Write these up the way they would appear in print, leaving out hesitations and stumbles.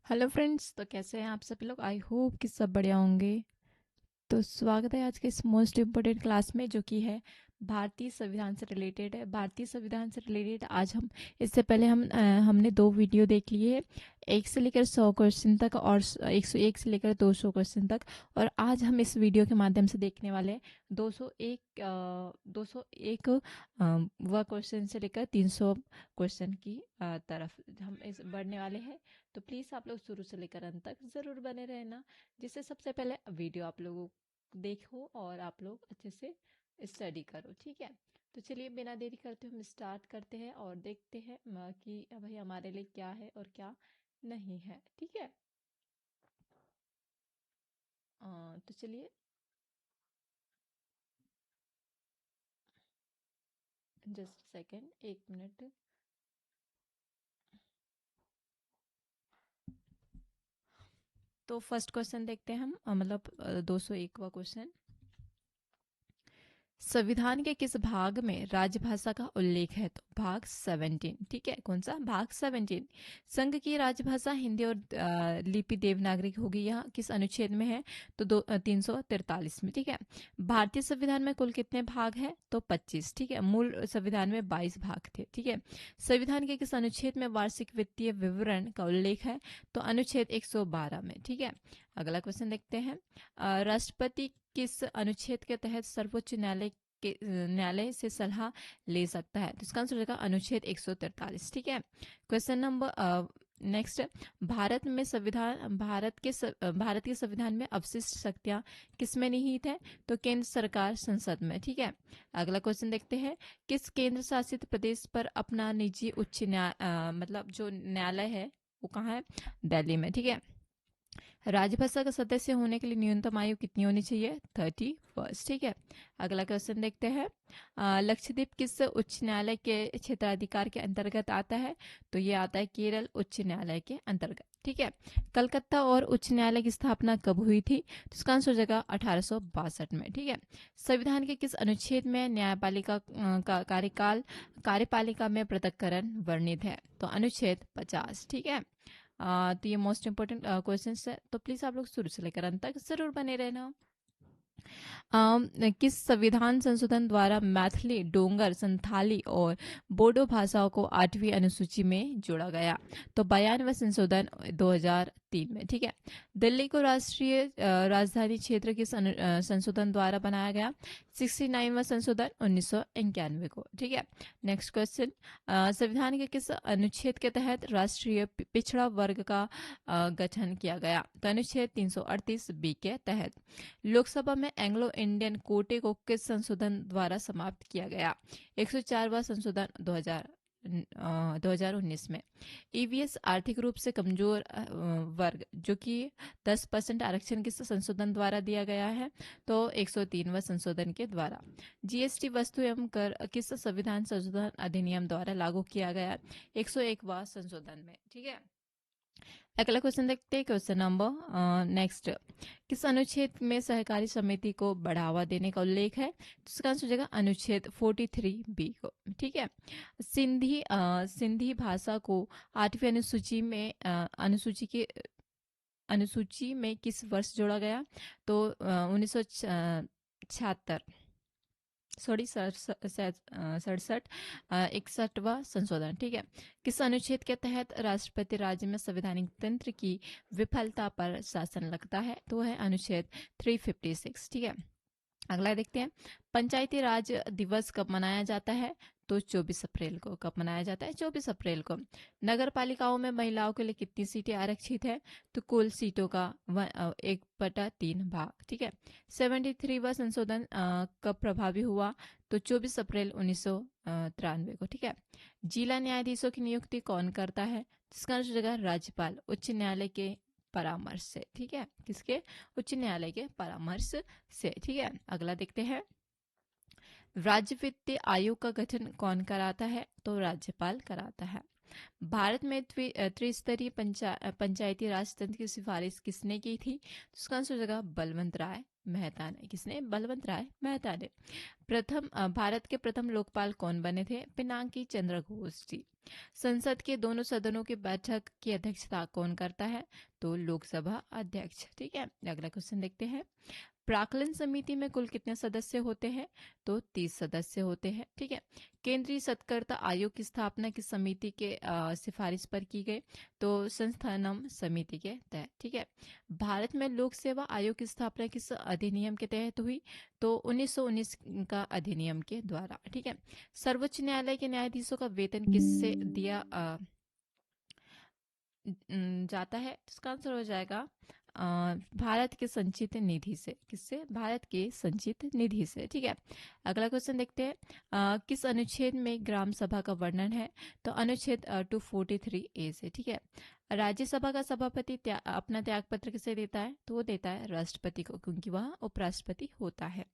Hello friends, तो कैसे हैं आप सभी लोग। आई होप कि सब बढ़िया होंगे। तो स्वागत है आज के इस मोस्ट इम्पोर्टेंट क्लास में, जो कि है भारतीय संविधान से रिलेटेड है। भारतीय संविधान से रिलेटेड आज हम इससे पहले हमने दो वीडियो देख लिए है, 1 से लेकर 100 क्वेश्चन तक और 101 से लेकर 200 क्वेश्चन तक। और आज हम इस वीडियो के माध्यम से देखने वाले हैं 201 वह क्वेश्चन से लेकर 300 क्वेश्चन की तरफ हम इस बढ़ने वाले हैं। तो प्लीज़ आप लोग शुरू से लेकर अंत तक ज़रूर बने रहना, जिससे सबसे पहले वीडियो आप लोगों देखो और आप लोग अच्छे से स्टडी करो। ठीक है, तो चलिए बिना देरी करते हम स्टार्ट करते हैं और देखते हैं कि भाई हमारे लिए क्या है और क्या नहीं है। ठीक है, तो चलिए जस्ट सेकेंड, 1 मिनट। तो फर्स्ट क्वेश्चन देखते हैं हम, 201वां क्वेश्चन। संविधान के किस भाग में राजभाषा का उल्लेख है? तो भाग 17। ठीक है, कौन सा भाग? 17। संघ की राजभाषा हिंदी और लिपि देवनागरी होगी। यह किस अनुच्छेद में है? तो 343 में। ठीक है, भारतीय संविधान में कुल कितने भाग है? तो 25। ठीक है, मूल संविधान में 22 भाग थे। ठीक है, संविधान के किस अनुच्छेद में वार्षिक वित्तीय विवरण का उल्लेख है? तो अनुच्छेद 112 में। ठीक है, अगला क्वेश्चन देखते हैं। राष्ट्रपति किस अनुच्छेद के तहत सर्वोच्च न्यायालय से सलाह ले सकता है? तो इसका आंसर हो जाएगा अनुच्छेद 143। ठीक है, क्वेश्चन नंबर नेक्स्ट। भारत के संविधान में अवशिष्ट शक्तियां किस में निहित है? तो केंद्र सरकार संसद में। ठीक है, अगला क्वेश्चन देखते हैं। किस केंद्र शासित प्रदेश पर अपना निजी उच्च मतलब जो न्यायालय है वो कहाँ है? दिल्ली में। ठीक है, राजभाषा का सदस्य होने के लिए न्यूनतम आयु कितनी होनी चाहिए? 31। ठीक है, अगला क्वेश्चन देखते हैं। लक्षद्वीप किस उच्च न्यायालय के क्षेत्राधिकार के अंतर्गत आता है? तो ये आता है केरल उच्च न्यायालय के अंतर्गत। ठीक है, कलकत्ता और उच्च न्यायालय की स्थापना कब हुई थी? तो इसका आंसर हो जाएगा 1862 में। ठीक है, संविधान के किस अनुच्छेद में न्यायपालिका का कार्यपालिका में पृथक्करण वर्णित है? तो अनुच्छेद 50। ठीक है, तो ये मोस्ट इंपॉर्टेंट क्वेश्चन है, तो प्लीज आप लोग शुरू से लेकर अंत तक जरूर बने रहना। किस संविधान संशोधन द्वारा मैथिली, डोंगर, संथाली और बोडो भाषाओं को 8वीं अनुसूची में जोड़ा गया? तो 92वां संशोधन 2003 में। ठीक है, दिल्ली को राष्ट्रीय राजधानी क्षेत्र किस संशोधन द्वारा बनाया गया? 69वां संशोधन 1991 को। ठीक है, नेक्स्ट क्वेश्चन। संविधान के किस अनुच्छेद के तहत राष्ट्रीय पिछड़ा वर्ग का गठन किया गया? तो अनुच्छेद 338 बी के तहत। लोकसभा में एंग्लो इंडियन कोटे को किस संशोधन द्वारा समाप्त किया गया? 104वां संशोधन 2019 में। ईवीएस आर्थिक रूप से कमजोर वर्ग, जो कि 10% आरक्षण किस संशोधन द्वारा दिया गया है? तो 103वां संशोधन के द्वारा। जीएसटी वस्तु एवं कर किस संविधान संशोधन अधिनियम द्वारा लागू किया गया? 101वां संशोधन में। ठीक है, अगला क्वेश्चन देखते हैं, क्वेश्चन नंबर नेक्स्ट। किस अनुच्छेद में सहकारी समिति को बढ़ावा देने का उल्लेख है? तो इसका आंसर हो जाएगा अनुच्छेद 43 बी को। ठीक है, सिंधी भाषा को 8वीं अनुसूची में किस वर्ष जोड़ा गया? तो 1976, सॉरी 67, 61वां संशोधन। ठीक है, किस अनुच्छेद के तहत राष्ट्रपति राज्य में संवैधानिक तंत्र की विफलता पर शासन लगता है? तो है अनुच्छेद 356। ठीक है, अगला देखते हैं। पंचायती राज दिवस कब मनाया जाता है? तो 24 अप्रैल को। कब मनाया जाता है? 24 अप्रैल को। नगर पालिकाओं में महिलाओं के लिए कितनी सीटें आरक्षित है? तो कुल सीटों का 1/3 भाग। ठीक है, 73वां संशोधन कब प्रभावी हुआ? तो 24 अप्रैल 1993 को। ठीक है, जिला न्यायाधीशों की नियुक्ति कौन करता है? जिसका आंसर हो जाएगा राज्यपाल उच्च न्यायालय के परामर्श से। ठीक है, किसके? उच्च न्यायालय के परामर्श से। ठीक है, अगला देखते हैं। राज्य वित्तीय आयोग का गठन कौन कराता है? तो राज्यपाल कराता है। भारत में त्रिस्तरीय पंचायती राज तंत्र की सिफारिश किसने की थी? तो इसका आंसर हो जाएगा बलवंत राय मेहता ने। किसने? बलवंत राय मेहता ने। भारत के प्रथम लोकपाल कौन बने थे? पिनाकी चंद्र घोष जी। संसद के दोनों सदनों की बैठक की अध्यक्षता कौन करता है? तो लोकसभा अध्यक्ष। ठीक है, अगला क्वेश्चन देखते हैं। प्राक्कलन समिति में कुल कितने सदस्य होते हैं? तो 30 सदस्य होते हैं। ठीक है, केंद्रीय सत्कर्ता आयोग की स्थापना किस समिति के सिफारिश पर की गई? तो संस्थानम समिति के तहत। ठीक है, भारत में लोक सेवा आयोग की स्थापना किस अधिनियम के तहत हुई? तो 1919 का अधिनियम के द्वारा। ठीक है, सर्वोच्च न्यायालय के न्यायाधीशों का वेतन किससे दिया जाता है? तो इसका आंसर हो जाएगा भारत के संचित निधि से। किससे? भारत के संचित निधि से। ठीक है, अगला क्वेश्चन देखते हैं। किस अनुच्छेद में ग्राम सभा का वर्णन है? तो अनुच्छेद 243 ए से। ठीक है, राज्यसभा का सभापति अपना त्याग पत्र किसे देता है? तो वो देता है राष्ट्रपति को, क्योंकि वह उपराष्ट्रपति होता है।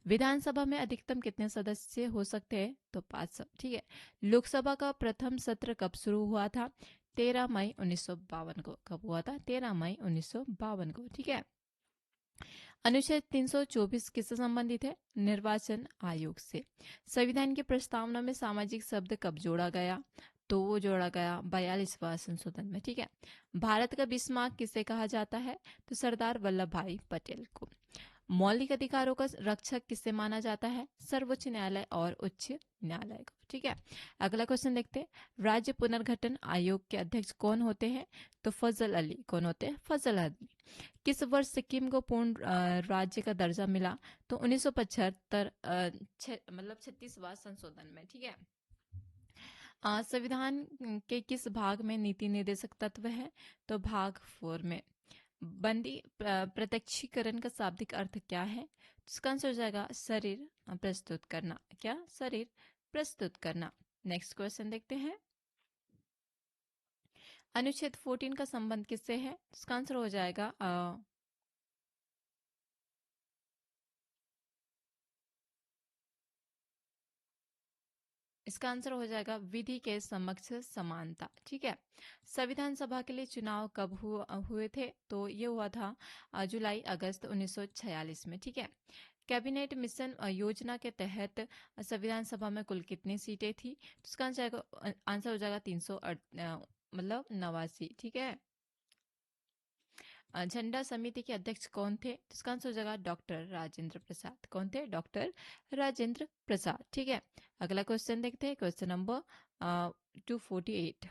विधानसभा में अधिकतम कितने सदस्य हो सकते हैं? तो 500। ठीक है, लोकसभा का प्रथम सत्र कब शुरू हुआ था? 13 मई 1952 को। कब हुआ था? 13 मई 1952 को। ठीक है, अनुच्छेद 324 किससे संबंधित है? निर्वाचन आयोग से। संविधान की प्रस्तावना में सामाजिक शब्द कब जोड़ा गया? तो वो जोड़ा गया 42वां संशोधन में। ठीक है, भारत का बिस्मार्क किसे कहा जाता है? तो सरदार वल्लभ भाई पटेल को। मौलिक अधिकारों का रक्षक किसे माना जाता है? सर्वोच्च न्यायालय और उच्च न्यायालय को। ठीक है, अगला क्वेश्चन देखते हैं। राज्य पुनर्गठन आयोग के अध्यक्ष कौन होते हैं? तो फजल अली। कौन होते हैं? फजल अली। किस वर्ष सिक्किम को पूर्ण राज्य का दर्जा मिला? तो 1975 मतलब 36वां संशोधन में। ठीक है, संविधान के किस भाग में नीति निर्देशक तत्व है? तो भाग 4 में। बंदी प्रत्यक्षीकरण का शाब्दिक अर्थ क्या है? इसका आंसर हो जाएगा शरीर प्रस्तुत करना। क्या? शरीर प्रस्तुत करना। नेक्स्ट क्वेश्चन देखते हैं। अनुच्छेद 14 का संबंध किससे है? इसका आंसर हो जाएगा इसका आंसर हो जाएगा विधि के समक्ष समानता। ठीक है, संविधान सभा के लिए चुनाव कब हुए थे? तो ये हुआ था जुलाई अगस्त 1946 में। ठीक है, कैबिनेट मिशन योजना के तहत संविधान सभा में कुल कितनी सीटें थी? तो इसका आंसर हो जाएगा 300 मतलब 89। ठीक है, झंडा समिति के अध्यक्ष कौन थे? तो इसका आंसर हो जाएगा डॉक्टर राजेंद्र प्रसाद। कौन थे? डॉक्टर राजेंद्र प्रसाद। ठीक है, अगला क्वेश्चन देखते हैं। Question number 248।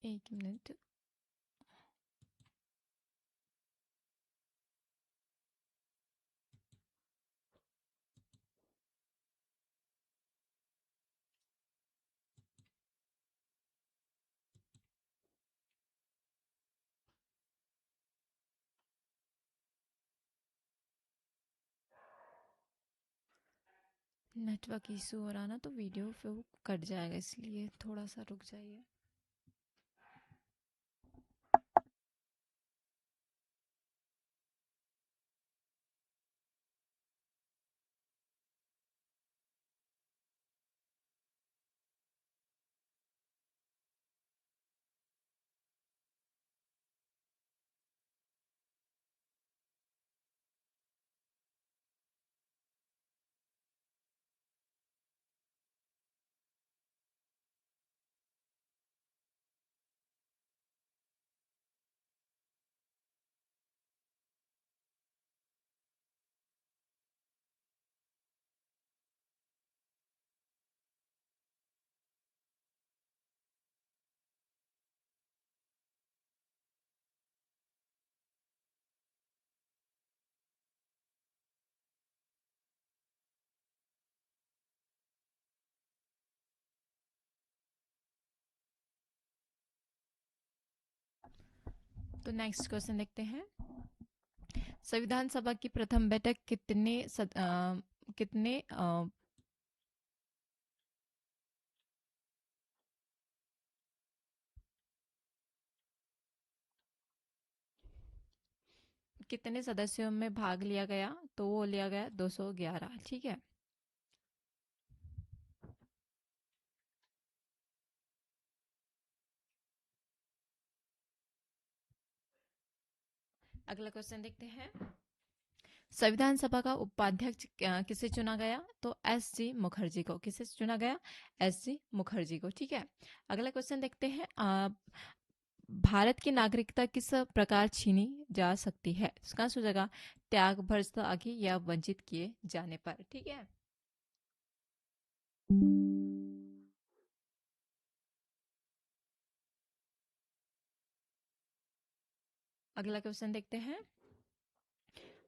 एक मिनट। नेटवर्क इशू हो रहा ना, तो वीडियो फिर कट जाएगा, इसलिए थोड़ा सा रुक जाइए। तो नेक्स्ट क्वेश्चन देखते हैं। संविधान सभा की प्रथम बैठक कितने कितने सदस्यों में भाग लिया गया? तो वो लिया गया 211। ठीक है। अगला क्वेश्चन देखते हैं। संविधान सभा का उपाध्यक्ष किसे चुना गया? तो एस जी मुखर्जी को। किसे चुना गया? एस जी मुखर्जी को। ठीक है। अगला क्वेश्चन देखते हैं। भारत की नागरिकता किस प्रकार छीनी जा सकती है? इसका आंसर हो जाएगा त्याग, भ्रष्ट आदि या वंचित किए जाने पर। ठीक है। अगला क्वेश्चन देखते हैं।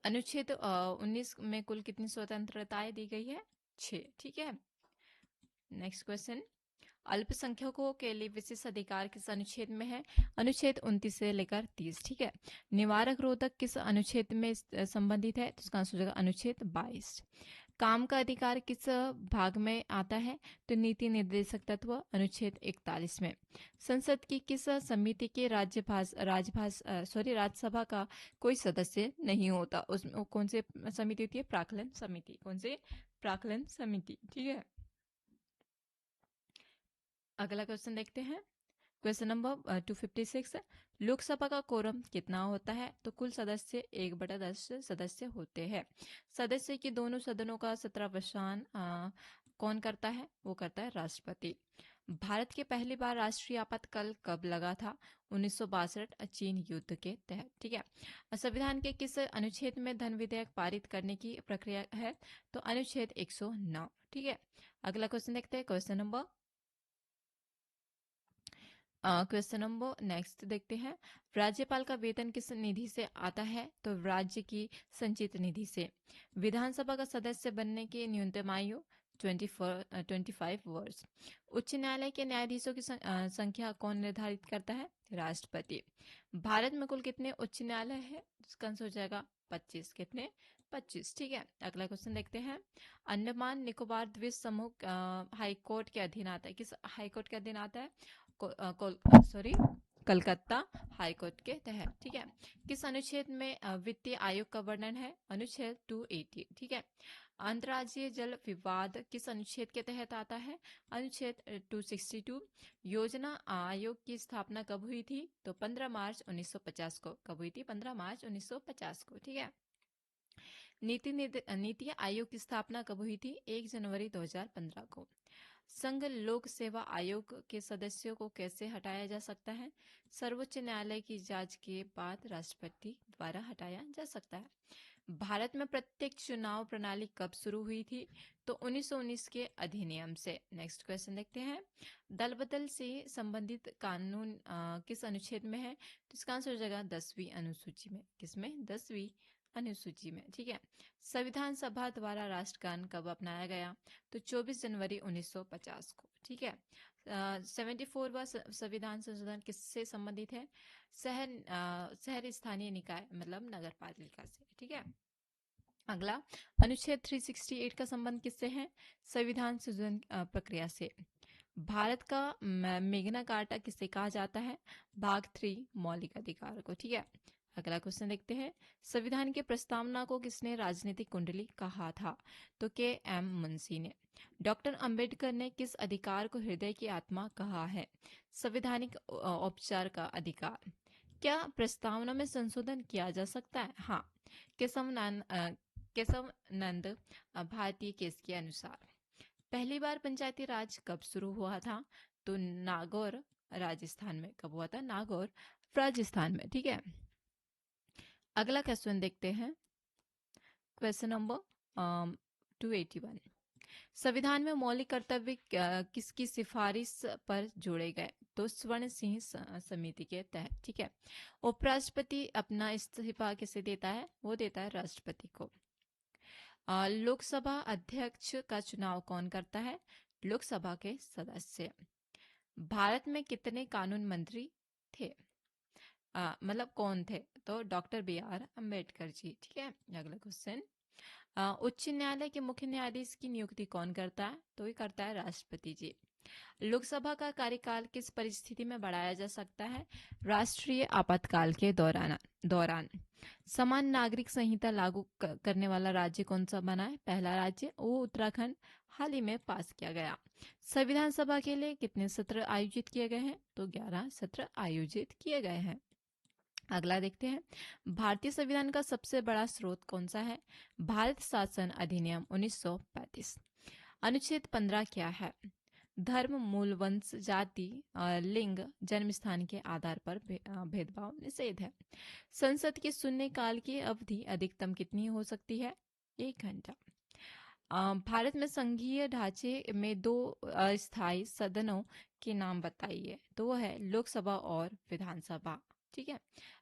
अनुच्छेद 19 में कुल कितनी स्वतंत्रताएं दी गई है? 6। ठीक है। Next question. अल्पसंख्यकों के लिए विशेष अधिकार किस अनुच्छेद में है? अनुच्छेद 29 से लेकर 30। ठीक है। निवारक रोधक किस अनुच्छेद में संबंधित है? तो इसका आंसर हो जाएगा अनुच्छेद 22। काम का अधिकार किस भाग में आता है? तो नीति निर्देशक तत्व अनुच्छेद 41 में। संसद की किस समिति के राज्यसभा का कोई सदस्य नहीं होता? उसमें वो कौन से समिति होती है? प्राक्कलन समिति। कौन से? प्राक्कलन समिति। ठीक है। अगला क्वेश्चन देखते हैं। Question number 256। लोकसभा का कोरम कितना होता है? तो कुल सदस्य 1/10 सदस्य होते हैं। सदस्य की दोनों सदनों का सत्रावसान कौन करता है? वो करता है राष्ट्रपति। भारत के पहली बार राष्ट्रीय आपातकाल कब लगा था? 1962 चीन युद्ध के तहत। ठीक है। संविधान के किस अनुच्छेद में धन विधेयक पारित करने की प्रक्रिया है? तो अनुच्छेद 109। ठीक है। अगला क्वेश्चन देखते हैं। क्वेश्चन नंबर नेक्स्ट देखते हैं। राज्यपाल का वेतन किस निधि से आता है? तो राज्य की संचित निधि से। विधानसभा का सदस्य बनने की न्यूनतम आयु 25 वर्ष। उच्च न्यायालय के न्यायाधीशों की संख्या कौन निर्धारित करता है? राष्ट्रपति। भारत में कुल कितने उच्च न्यायालय है? इसका आंसर हो जाएगा 25। कितने? 25। ठीक है। अगला क्वेश्चन देखते हैं। अंडमान निकोबार द्वीप समूह हाईकोर्ट के अधीन आता है? किस हाईकोर्ट के अधीन आता है? कलकत्ता हाईकोर्ट के तहत। ठीक है। किस अनुच्छेद में वित्तीय आयोग का वर्णन है? अनुच्छेद 280। ठीक है। अंतर्राज्यीय जल विवाद किस अनुच्छेद के तहत आता है? अनुच्छेद 262। योजना आयोग की स्थापना कब हुई थी? तो 15 मार्च 1950 को। कब हुई थी? 15 मार्च 1950 को। ठीक है। नीति आयोग की स्थापना कब हुई थी? 1 जनवरी 2015 को। संघ लोक सेवा आयोग के सदस्यों को कैसे हटाया जा सकता है? सर्वोच्च न्यायालय की जांच के बाद राष्ट्रपति द्वारा हटाया जा सकता है। भारत में प्रत्यक्ष चुनाव प्रणाली कब शुरू हुई थी? तो 1919 के अधिनियम से। नेक्स्ट क्वेश्चन देखते हैं। दल बदल से संबंधित कानून किस अनुच्छेद में है? तो इसका आंसर हो जाएगा 10वीं अनुसूची में। किसमें? 10वीं अनुसूची में। ठीक है। संविधान सभा द्वारा राष्ट्रगान कब अपनाया गया? तो 24 जनवरी 1950 को। ठीक है। 74वां संविधान संशोधन किससे संबंधित है? शहर स्थानीय निकाय मतलब नगर पालिका से। ठीक है। अगला अनुच्छेद 368 का संबंध किससे है? संविधान संशोधन प्रक्रिया से। भारत का मेग्ना कार्टा किसे कहा जाता है? भाग 3 मौलिक अधिकार को। ठीक है। अगला क्वेश्चन देखते हैं। संविधान की प्रस्तावना को किसने राजनीतिक कुंडली कहा था? तो के एम मुंशी ने। डॉक्टर अंबेडकर ने किस अधिकार को हृदय की आत्मा कहा है? संवैधानिक औपचार का अधिकार। क्या प्रस्तावना में संशोधन किया जा सकता है? हाँ। केशव नंद भारतीय केस के अनुसार। पहली बार पंचायती राज कब शुरू हुआ था? तो नागौर राजस्थान में। कब हुआ था? नागौर राजस्थान में। ठीक है। अगला क्वेश्चन देखते हैं। Question number 281। संविधान में मौलिक कर्तव्य किसकी सिफारिश पर जोड़े गए? तो स्वर्ण सिंह समिति के तहत। ठीक है। उपराष्ट्रपति अपना इस्तीफा किसे देता है? वो देता है राष्ट्रपति को। लोकसभा अध्यक्ष का चुनाव कौन करता है? लोकसभा के सदस्य। भारत में कितने कानून मंत्री थे? मतलब कौन थे? तो doctor B are Ambedkar ji. ठीक है। अगला क्वेश्चन। उच्च न्यायालय के मुख्य न्यायाधीश की नियुक्ति कौन करता है? तो ये करता है राष्ट्रपति जी। लोकसभा का कार्यकाल किस परिस्थिति में बढ़ाया जा सकता है? राष्ट्रीय आपातकाल के दौरान। समान नागरिक संहिता लागू करने वाला राज्य कौन सा बना है? पहला राज्य वो उत्तराखंड हाल ही में पास किया गया। संविधान सभा के लिए कितने सत्र आयोजित किए गए हैं? तो 11 सत्र आयोजित किए गए हैं। अगला देखते हैं, भारतीय संविधान का सबसे बड़ा स्रोत कौन सा है? भारत शासन अधिनियम 1935। अनुच्छेद 15 क्या है? धर्म, मूल, वंश, जाति, लिंग, जन्म स्थान के आधार पर भेदभाव निषेध है। संसद के शून्यकाल की अवधि अधिकतम कितनी हो सकती है? 1 घंटा। भारत में संघीय ढांचे में 2 अस्थायी सदनों के नाम बताइए। तो वो है लोकसभा और विधानसभा। ठीक है।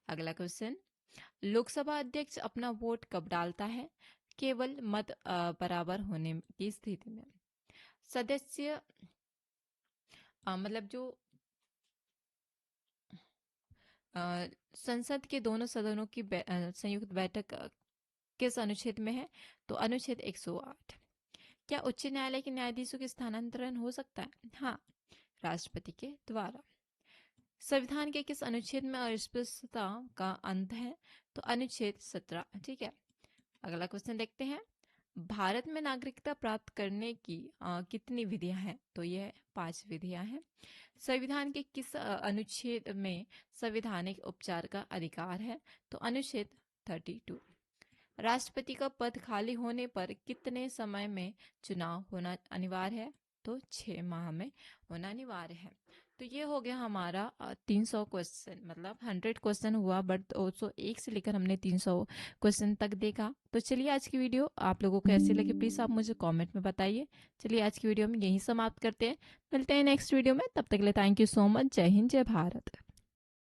अगला क्वेश्चन, लोकसभा अध्यक्ष अपना वोट कब डालता है? केवल मत बराबर होने की स्थिति में। सदस्य मतलब जो संसद के दोनों सदनों की संयुक्त बैठक किस अनुच्छेद में है? तो अनुच्छेद 108। क्या उच्च न्यायालय के न्यायाधीशों के स्थानांतरण हो सकता है? हाँ, राष्ट्रपति के द्वारा। संविधान के किस अनुच्छेद में अस्पृश्यता का अंत है? तो अनुच्छेद 17। ठीक है। अगला क्वेश्चन देखते हैं, भारत में नागरिकता प्राप्त करने की कितनी विधियां हैं? तो यह 5 विधियां हैं। संविधान के किस अनुच्छेद में संवैधानिक उपचार का अधिकार है? तो अनुच्छेद 32। राष्ट्रपति का पद खाली होने पर कितने समय में चुनाव होना अनिवार्य है? तो 6 माह में होना अनिवार्य है। तो ये हो गया हमारा 300 क्वेश्चन, मतलब 100 क्वेश्चन हुआ, बट 201 से लेकर हमने 300 क्वेश्चन तक देखा। तो चलिए आज की वीडियो आप लोगों को कैसी लगी प्लीज़ आप मुझे कमेंट में बताइए। चलिए आज की वीडियो में यहीं समाप्त करते हैं, मिलते हैं नेक्स्ट वीडियो में, तब तक के लिए थैंक यू सो मच। जय हिंद, जय भारत।